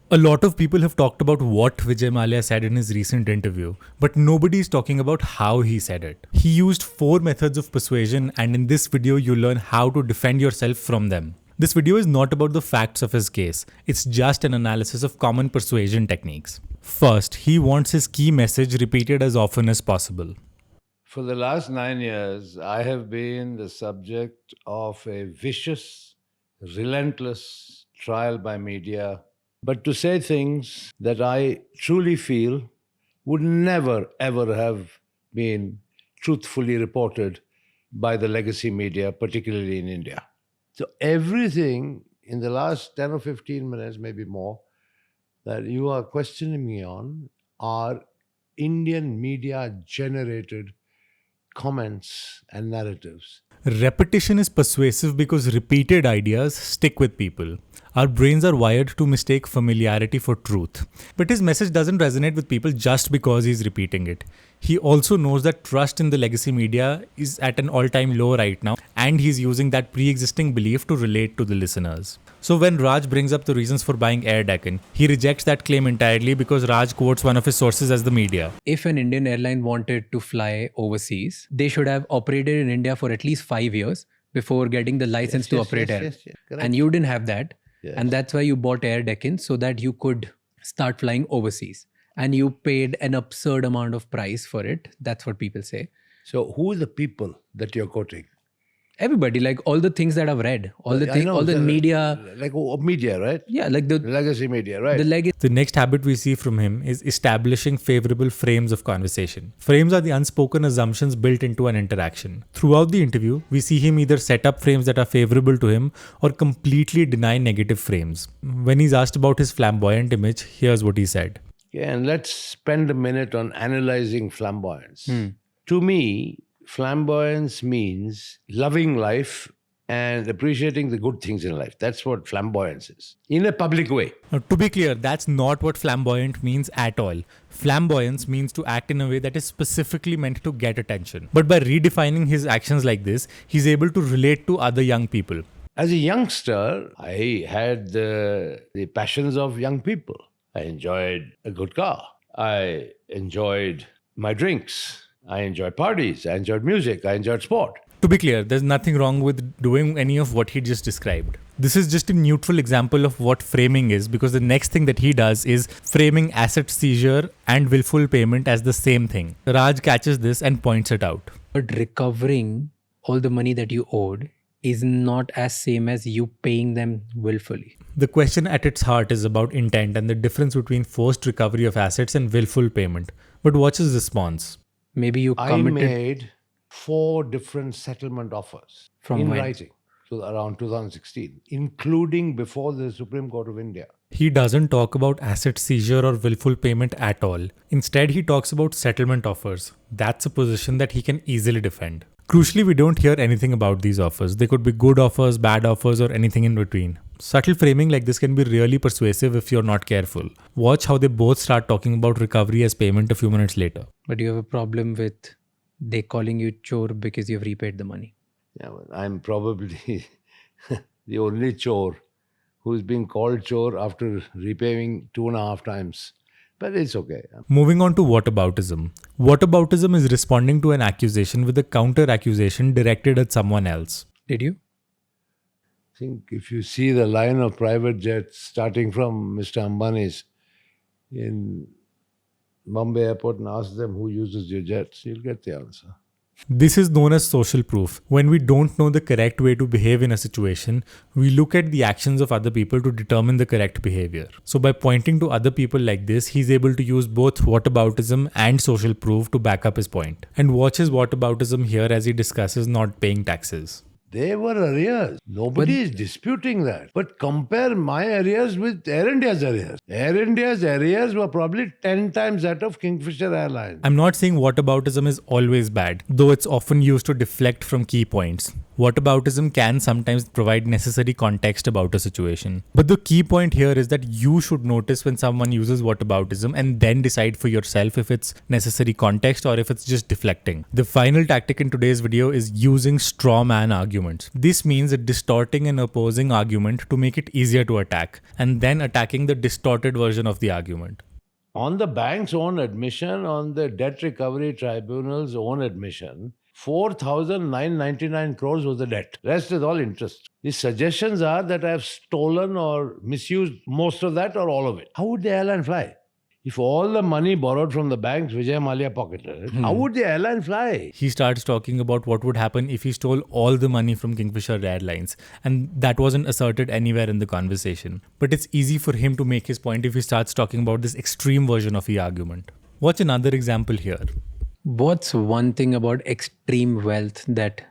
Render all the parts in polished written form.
A lot of people have talked about what Vijay Mallya said in his recent interview, but nobody is talking about how he said it. He used 4 methods of persuasion, and in this video, you'll learn how to defend yourself from them. This video is not about the facts of his case, it's just an analysis of common persuasion techniques. First, he wants his key message repeated as often as possible. For the last 9 years, I have been the subject of a vicious, relentless trial by media, but to say things that I truly feel would never ever have been truthfully reported by the legacy media, particularly in India. So everything in the last 10 or 15 minutes, maybe more, that you are questioning me on are Indian media generated comments and narratives. Repetition is persuasive because repeated ideas stick with people. Our brains are wired to mistake familiarity for truth. But his message doesn't resonate with people just because he's repeating it. He also knows that trust in the legacy media is at an all-time low right now, and he's using that pre-existing belief to relate to the listeners. So when Raj brings up the reasons for buying Air Deccan, he rejects that claim entirely because Raj quotes one of his sources as the media. If an Indian airline wanted to fly overseas, they should have operated in India for at least 5 years before getting the license to operate air. Correct. And you didn't have that. Yes. And that's why you bought Air Deccan, so that you could start flying overseas. And you paid an absurd amount of price for it. That's what people say. So who are the people that you're quoting? Everybody, like all the things that I've read, all the I things, know, all the so- media. Like media, right? Yeah, like the Legacy media, right? legacy. The next habit we see from him is establishing favorable frames of conversation. Frames are the unspoken assumptions built into an interaction. Throughout the interview, we see him either set up frames that are favorable to him or completely deny negative frames. When he's asked about his flamboyant image, here's what he said. Okay, and let's spend a minute on analyzing flamboyance. To me, flamboyance means loving life and appreciating the good things in life. That's what flamboyance is, in a public way. Now, to be clear, that's not what flamboyant means at all. Flamboyance means to act in a way that is specifically meant to get attention. But by redefining his actions like this, he's able to relate to other young people. As a youngster, I had the passions of young people. I enjoyed a good car. I enjoyed my drinks. I enjoyed parties. I enjoyed music. I enjoyed sport. To be clear, there's nothing wrong with doing any of what he just described. This is just a neutral example of what framing is, because the next thing that he does is framing asset seizure and willful payment as the same thing. Raj catches this and points it out. But recovering all the money that you owed is not as same as you paying them willfully. The question at its heart is about intent and the difference between forced recovery of assets and willful payment. But watch his response. Maybe you I committed made 4 different settlement offers From in when? writing, so around 2016, including before the Supreme Court of India. He doesn't talk about asset seizure or willful payment at all. Instead, he talks about settlement offers. That's a position that he can easily defend. Crucially, we don't hear anything about these offers. They could be good offers, bad offers, or anything in between. Subtle framing like this can be really persuasive if you're not careful. Watch how they both start talking about recovery as payment a few minutes later. but you have a problem with they calling you chore because you've repaid the money. Yeah, well, I'm probably the only chore who's been called chore after repaying 2.5 times. But it's okay. Moving on to whataboutism. Whataboutism is responding to an accusation with a counter accusation directed at someone else. Did you? I think if you see the line of private jets starting from Mr. Ambani's in Bombay Airport and ask them who uses your jets, you'll get the answer. This is known as social proof. When we don't know the correct way to behave in a situation, we look at the actions of other people to determine the correct behavior. So by pointing to other people like this, he's able to use both whataboutism and social proof to back up his point. And watch his whataboutism here as he discusses not paying taxes. They were arrears. Nobody is disputing that. But compare my arrears with Air India's arrears. Air India's arrears were probably 10 times that of Kingfisher Airlines. I'm not saying whataboutism is always bad, though it's often used to deflect from key points. Whataboutism can sometimes provide necessary context about a situation. But the key point here is that you should notice when someone uses whataboutism and then decide for yourself if it's necessary context or if it's just deflecting. The final tactic in today's video is using straw man arguments arguments. This means distorting an opposing argument to make it easier to attack, and then attacking the distorted version of the argument. On the bank's own admission, on the Debt Recovery Tribunal's own admission, 4,999 crores was the debt. Rest is all interest. The suggestions are that I have stolen or misused most of that or all of it. How would the airline fly? If all the money borrowed from the banks, Vijay Mallya pocketed, how would the airline fly? He starts talking about what would happen if he stole all the money from Kingfisher Airlines, and that wasn't asserted anywhere in the conversation. But it's easy for him to make his point if he starts talking about this extreme version of the argument. Watch another example here. What's one thing about extreme wealth that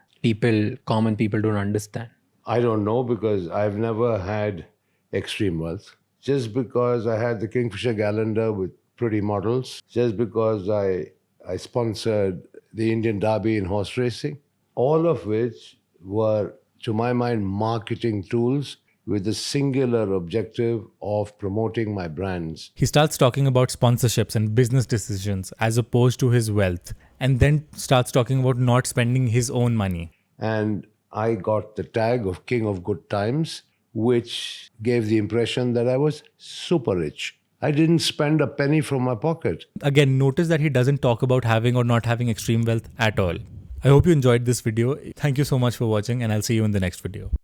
common people don't understand? I don't know because I've never had extreme wealth. Just because I had the Kingfisher Calendar with pretty models, just because I sponsored the Indian Derby in horse racing, all of which were, to my mind, marketing tools with the singular objective of promoting my brands. He starts talking about sponsorships and business decisions as opposed to his wealth, and then starts talking about not spending his own money. And I got the tag of King of Good Times, which gave the impression that I was super rich. I didn't spend a penny from my pocket. Again, notice that he doesn't talk about having or not having extreme wealth at all. I hope you enjoyed this video. Thank you so much for watching, and I'll see you in the next video.